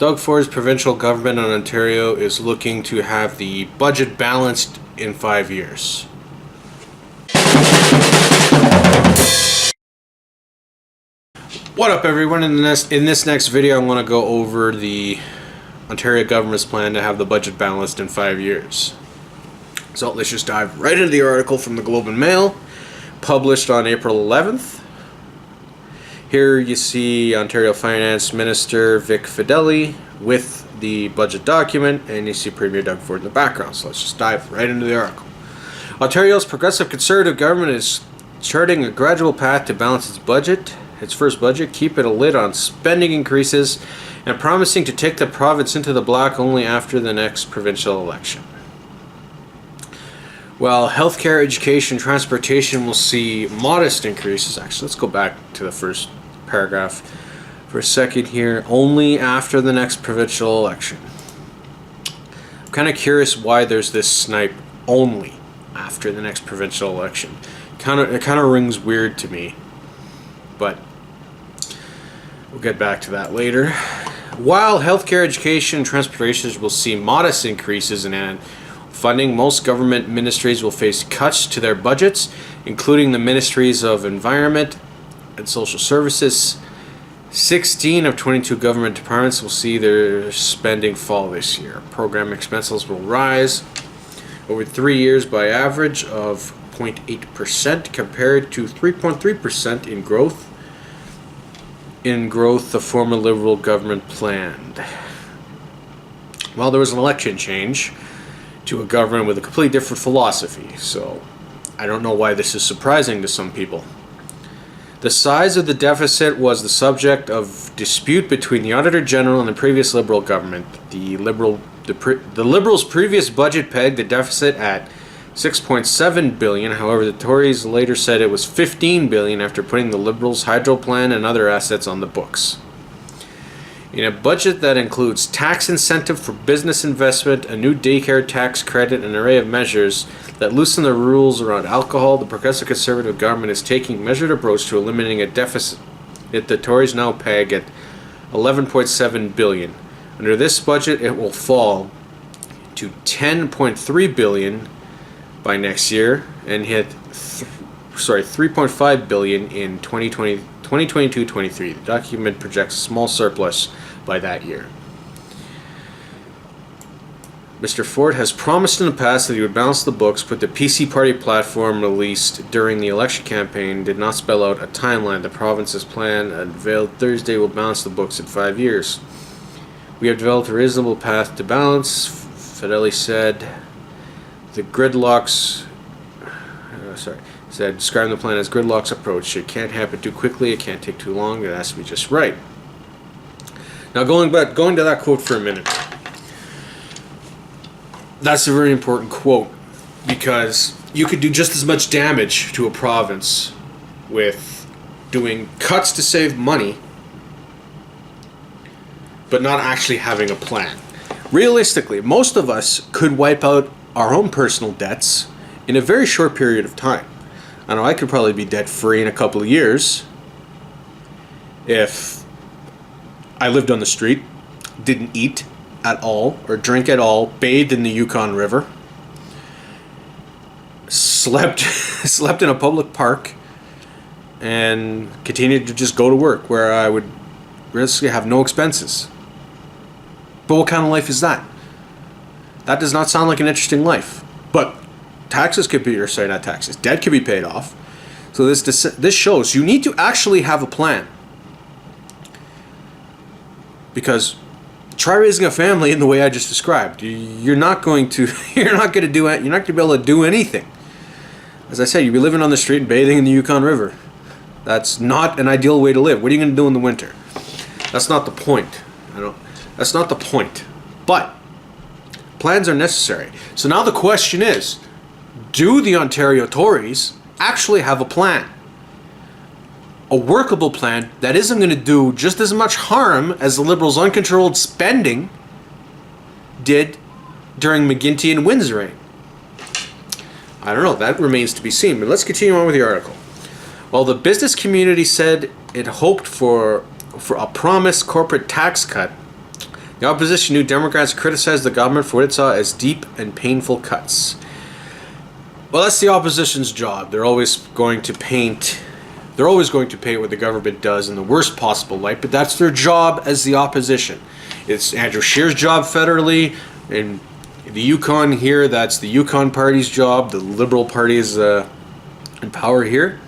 Doug Ford's provincial government in Ontario is looking to have the budget balanced in 5 years. What up, everyone? In this next video, I'm going to go over the Ontario government's plan to have the budget balanced in 5 years. So let's just dive right into the article from the Globe and Mail, published on April 11th. Here you see Ontario Finance Minister Vic Fedeli with the budget document, and you see Premier Doug Ford in the background. So let's just dive right into the article. Ontario's progressive conservative government is charting a gradual path to balance its budget. Its first budget, keeping a lid on spending increases and promising to take the province into the black only after the next provincial election. Well, healthcare, education, transportation will see modest increases. Actually, let's go back to the first paragraph for a second here. Only after the next provincial election. I'm kind of curious why there's this snipe, only after the next provincial election. It kind of rings weird to me, but we'll get back to that later. While healthcare, education, and transportation will see modest increases in funding, most government ministries will face cuts to their budgets, including the Ministries of Environment and Social Services. 16 of 22 government departments will see their spending fall this year. Program expenses will rise over 3 years by average of 0.8% compared to 3.3% in growth the former Liberal government planned. Well, there was an election change to a government with a completely different philosophy, so I don't know why this is surprising to some people. The size of the deficit was the subject of dispute between the Auditor General and the previous Liberal government. The Liberals' previous budget pegged the deficit at $6.7 billion. However, the Tories later said it was $15 billion after putting the Liberals' hydro plan and other assets on the books. In a budget that includes tax incentive for business investment, a new daycare tax credit, and an array of measures that loosen the rules around alcohol, the Progressive Conservative government is taking a measured approach to eliminating a deficit that the Tories now peg at $11.7 billion. Under this budget, it will fall to $10.3 billion by next year and hit $3.5 billion in 2022-23. The document projects a small surplus by that year. Mr. Ford has promised in the past that he would balance the books, but the PC Party platform released during the election campaign did not spell out a timeline. The province's plan, unveiled Thursday, will balance the books in 5 years. We have developed a reasonable path to balance, Fedeli said. The gridlocks, describing the plan as gridlock's approach. It can't happen too quickly, it can't take too long, it has to be just right. Now going to that quote for a minute. That's a very important quote, because you could do just as much damage to a province with doing cuts to save money, but not actually having a plan. Realistically, most of us could wipe out our own personal debts in a very short period of time. I know I could probably be debt-free in a couple of years if I lived on the street, didn't eat at all or drink at all, bathed in the Yukon River, slept in a public park, and continued to just go to work where I would realistically have no expenses. But what kind of life is that? That does not sound like an interesting life. But taxes could be, not taxes, debt could be paid off. So this shows you need to actually have a plan. Because try raising a family in the way I just described. You're not going to be able to do anything. As I said, you'll be living on the street and bathing in the Yukon River. That's not an ideal way to live. What are you going to do in the winter? That's not the point. That's not the point. But plans are necessary. So now the question is, do the Ontario Tories actually have a plan? A workable plan that isn't going to do just as much harm as the Liberals' uncontrolled spending did during McGuinty and Wynn's reign. I don't know, that remains to be seen, but let's continue on with the article. While the business community said it hoped for a promised corporate tax cut, The opposition New Democrats criticized the government for what it saw as deep and painful cuts. Well, that's the opposition's job. They're always going to paint what the government does in the worst possible light, but that's their job as the opposition. It's Andrew Scheer's job federally. In the Yukon here, that's the Yukon Party's job. The Liberal Party is in power here.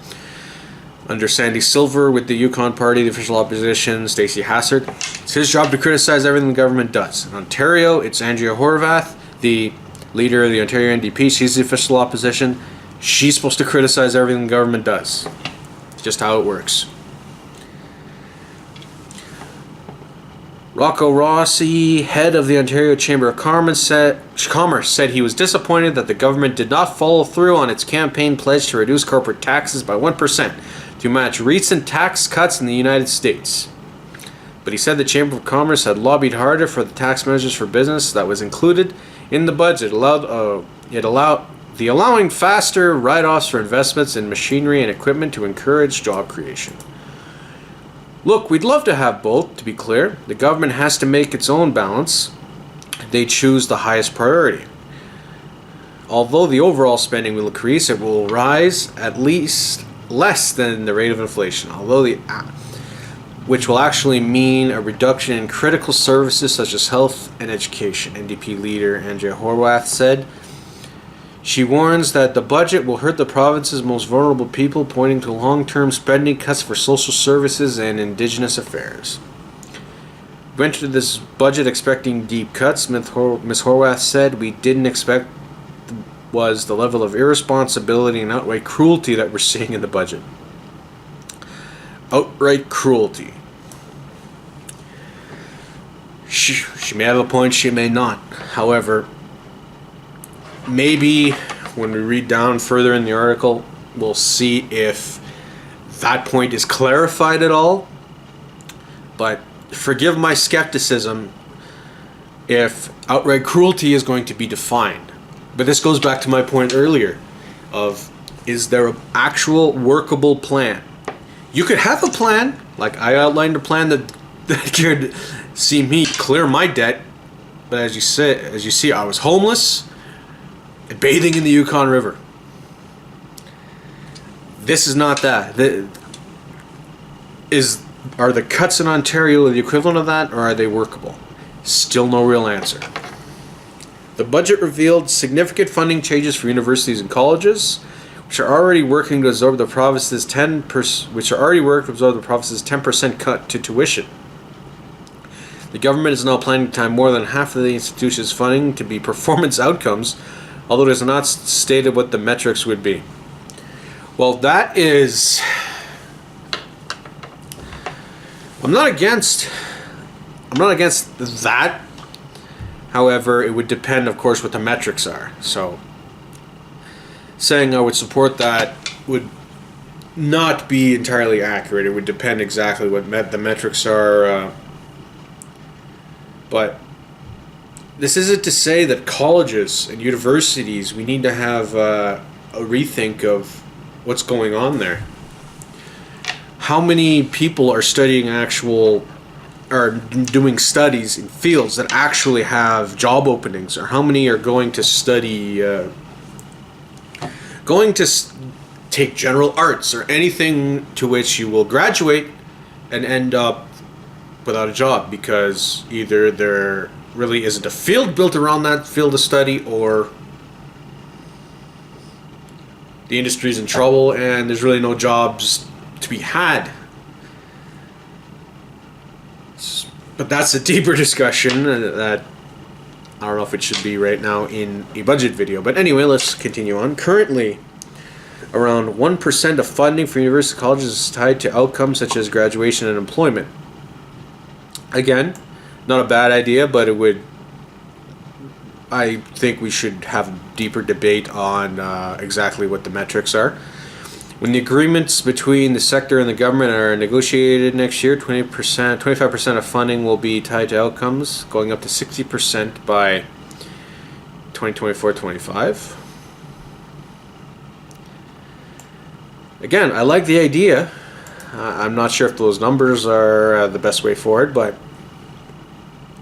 Under Sandy Silver with the Yukon Party, the official opposition, Stacey Hassard. It's his job to criticize everything the government does. In Ontario, it's Andrea Horwath, the leader of the Ontario NDP. She's the official opposition. She's supposed to criticize everything the government does. It's just how it works. Rocco Rossi, head of the Ontario Chamber of Commerce, said he was disappointed that the government did not follow through on its campaign pledge to reduce corporate taxes by 1% to match recent tax cuts in the United States. But he said the Chamber of Commerce had lobbied harder for the tax measures for business that was included in the budget. Allowing faster write-offs for investments in machinery and equipment to encourage job creation. Look, we'd love to have both, to be clear. The government has to make its own balance. They choose the highest priority. Although the overall spending will increase, it will rise at least less than the rate of inflation, which will actually mean a reduction in critical services such as health and education, NDP leader Andrea Horwath said. She warns that the budget will hurt the province's most vulnerable people, pointing to long-term spending cuts for social services and Indigenous affairs. We entered this budget expecting deep cuts, Ms. Horwath said. We didn't expect was the level of irresponsibility and outright cruelty that we're seeing in the budget. Outright cruelty. She may have a point, she may not. However, maybe when we read down further in the article, we'll see if that point is clarified at all. But forgive my skepticism if outright cruelty is going to be defined. But this goes back to my point earlier of, is there an actual workable plan? You could have a plan, like I outlined a plan that could see me clear my debt, but as you see, I was homeless and bathing in the Yukon River. This is not that. Are the cuts in Ontario the equivalent of that, or are they workable? Still no real answer. The budget revealed significant funding changes for universities and colleges, which are already working to absorb the province's 10% cut to tuition. The government is now planning to tie more than half of the institution's funding to be performance outcomes, although it has not stated what the metrics would be. Well, that is... I'm not against that. However, it would depend, of course, what the metrics are. So, saying I would support that would not be entirely accurate. It would depend exactly what the metrics are. But this isn't to say that colleges and universities, we need to have a rethink of what's going on there. How many people are studying are doing studies in fields that actually have job openings, or how many are going to study, take general arts or anything to which you will graduate and end up without a job because either there really isn't a field built around that field of study, or the industry's in trouble and there's really no jobs to be had. But that's a deeper discussion that I don't know if it should be right now in a budget video. But anyway, let's continue on. Currently, around 1% of funding for university colleges is tied to outcomes such as graduation and employment. Again, not a bad idea, but I think we should have a deeper debate on exactly what the metrics are. When the agreements between the sector and the government are negotiated next year, 25% of funding will be tied to outcomes, going up to 60% by 2024-25. Again, I like the idea. I'm not sure if those numbers are the best way forward, but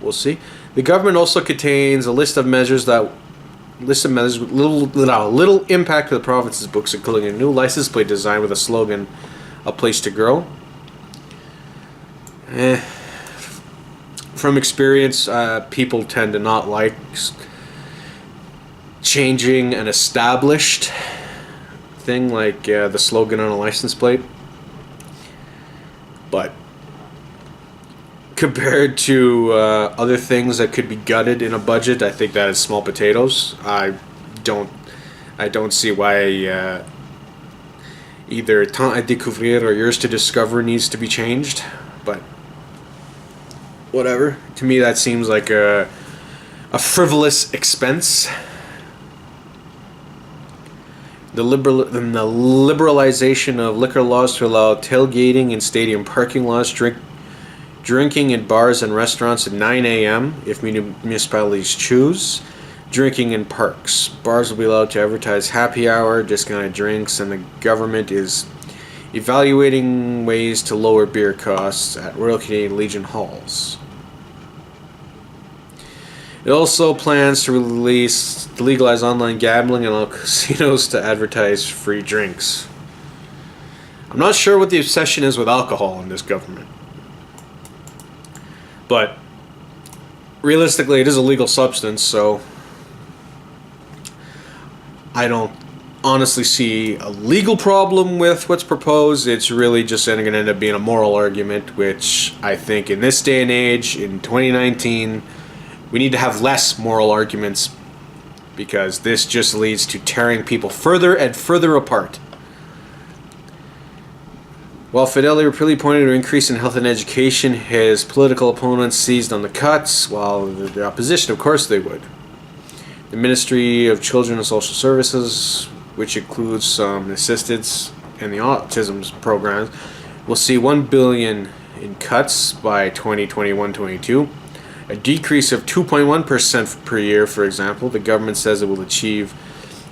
We'll see. The government also contains a list of measures with little impact to the province's books, including a new license plate design with a slogan, "A place to grow." From experience, people tend to not like changing an established thing like the slogan on a license plate. But compared to other things that could be gutted in a budget, I think that is small potatoes. I don't see why either Temps à découvrir or Yours to Discover needs to be changed. But whatever. To me, that seems like a frivolous expense. The liberalization of liquor laws to allow tailgating in stadium parking lots, drinking in bars and restaurants at 9 a.m. if municipalities choose, drinking in parks. Bars will be allowed to advertise happy hour, discounted drinks, and the government is evaluating ways to lower beer costs at Royal Canadian Legion halls. It also plans to legalize online gambling and allow casinos to advertise free drinks. I'm not sure what the obsession is with alcohol in this government. But realistically, it is a legal substance, so I don't honestly see a legal problem with what's proposed. It's really just going to end up being a moral argument, which I think in this day and age, in 2019, we need to have less moral arguments, because this just leads to tearing people further and further apart. While Fidel repeatedly pointed to an increase in health and education, his political opponents seized on the cuts, while the opposition, of course they would. The Ministry of Children and Social Services, which includes some assistance in the autism programs, will see $1 billion in cuts by 2021-22. A decrease of 2.1% per year, for example. The government says it will achieve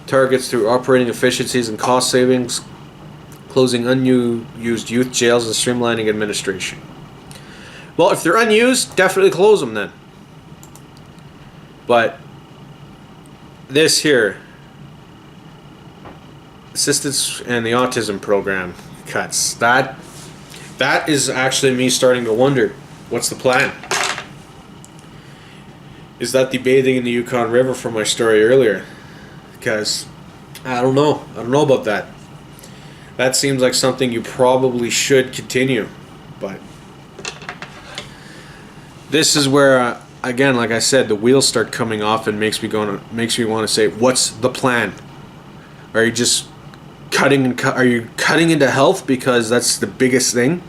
targets through operating efficiencies and cost savings, closing unused youth jails, and streamlining administration. Well, if they're unused, definitely close them then. But this here, assistance and the autism program cuts, that is actually me starting to wonder, what's the plan? Is that the bathing in the Yukon River from my story earlier? Because I don't know about that. That seems like something you probably should continue, but this is where again, like I said, the wheels start coming off and makes me want to say, what's the plan? Are you just cutting into health because that's the biggest thing?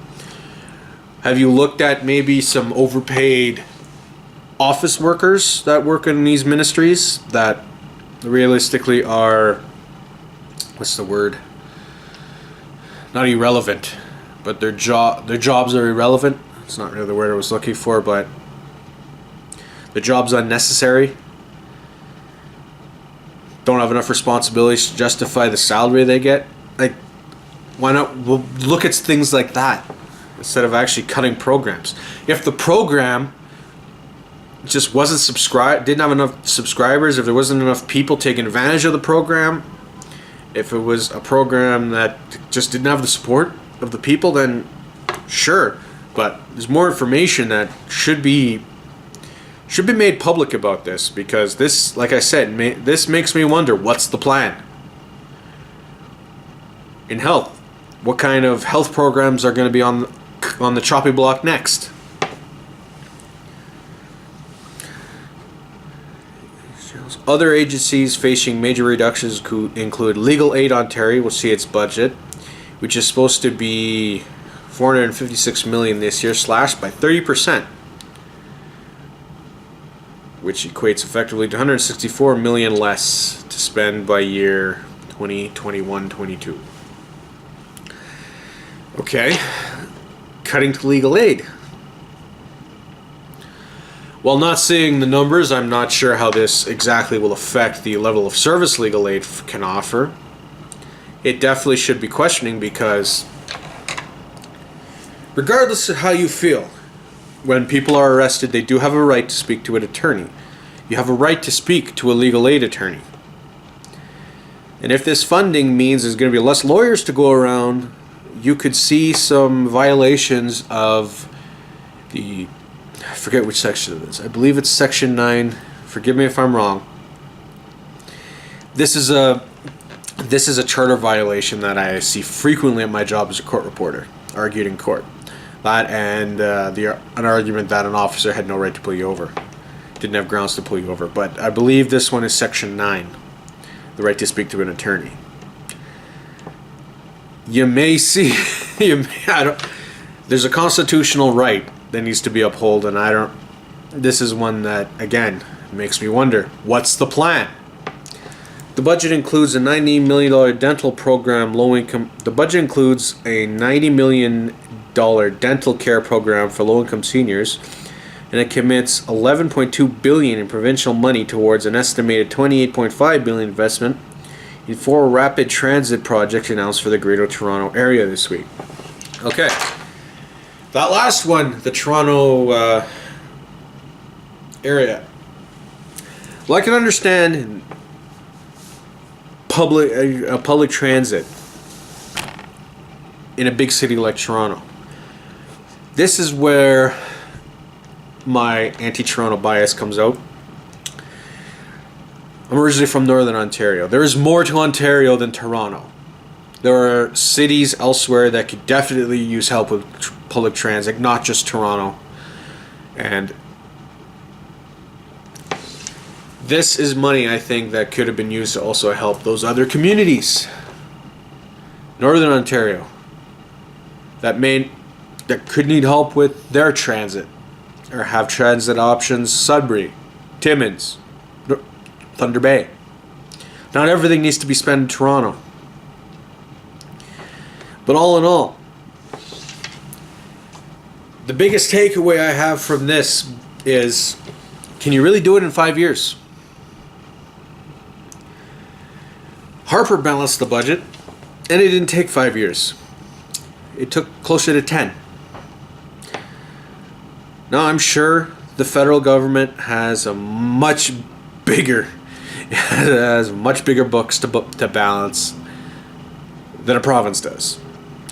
Have you looked at maybe some overpaid office workers that work in these ministries that realistically are, what's the word? Not irrelevant, but their jobs are irrelevant. It's not really the word I was looking for, but the job's unnecessary. Don't have enough responsibilities to justify the salary they get. Like, why not look at things like that instead of actually cutting programs? If the program just didn't have enough subscribers, if there wasn't enough people taking advantage of the program, if it was a program that just didn't have the support of the people, then sure. But there's more information that should be made public about this, because this, like I said, this makes me wonder, what's the plan in health? What kind of health programs are going to be on the chopping block next? Other agencies facing major reductions include Legal Aid Ontario, will see its budget, which is supposed to be $456 million this year, slashed by 30%, which equates effectively to $164 million less to spend by year 2021-22. Okay, cutting to legal aid. While not seeing the numbers, I'm not sure how this exactly will affect the level of service legal aid can offer. It definitely should be questioning, because regardless of how you feel, when people are arrested, they do have a right to speak to an attorney. You have a right to speak to a legal aid attorney. And if this funding means there's going to be less lawyers to go around, you could see some violations of I forget which section it is. I believe it's Section 9. Forgive me if I'm wrong. This is a charter violation that I see frequently at my job as a court reporter, argued in court. That and an argument that an officer had no right to pull you over. Didn't have grounds to pull you over. But I believe this one is Section 9. The right to speak to an attorney. You may see, there's a constitutional right that needs to be upheld, and this is one that, again, makes me wonder, what's the plan? The budget includes a $90 million dental program, the budget includes a $90 million dental care program for low-income seniors, and it commits $11.2 billion in provincial money towards an estimated $28.5 billion investment in 4 rapid transit projects announced for the Greater Toronto Area this week. Okay, that last one, the Toronto area. Well, I can understand public transit in a big city like Toronto. This is where my anti-Toronto bias comes out. I'm originally from Northern Ontario. There is more to Ontario than Toronto. There are cities elsewhere that could definitely use help with public transit, not just Toronto. And this is money, I think, that could have been used to also help those other communities. Northern Ontario that could need help with their transit, or have transit options. Sudbury, Timmins, Thunder Bay. Not everything needs to be spent in Toronto. But all in all, the biggest takeaway I have from this is, can you really do it in 5 years? Harper balanced the budget, and it didn't take 5 years. It took closer to 10. Now, I'm sure the federal government has much bigger books to balance than a province does.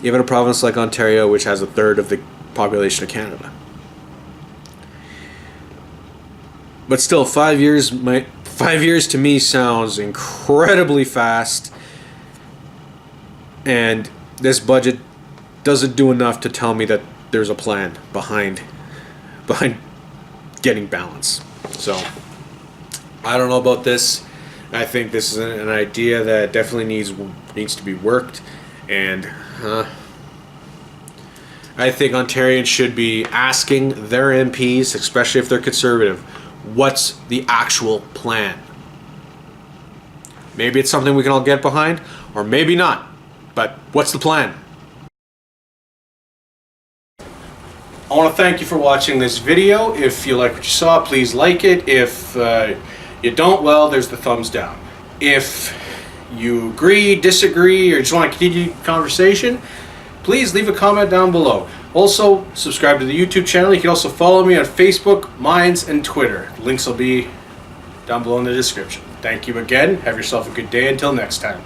Even a province like Ontario, which has a third of the population of Canada. But still, 5 years to me sounds incredibly fast, and this budget doesn't do enough to tell me that there's a plan behind getting balance. So I don't know about this. I think this is an idea that definitely needs to be worked, and I think Ontarians should be asking their MPs, especially if they're conservative, what's the actual plan? Maybe it's something we can all get behind, or maybe not. But what's the plan? I want to thank you for watching this video. If you like what you saw, please like it. If you don't, well, there's the thumbs down. If you agree, disagree, or just want to continue the conversation, please leave a comment down below. Also, subscribe to the YouTube channel. You can also follow me on Facebook, Minds, and Twitter. Links will be down below in the description. Thank you again. Have yourself a good day. Until next time.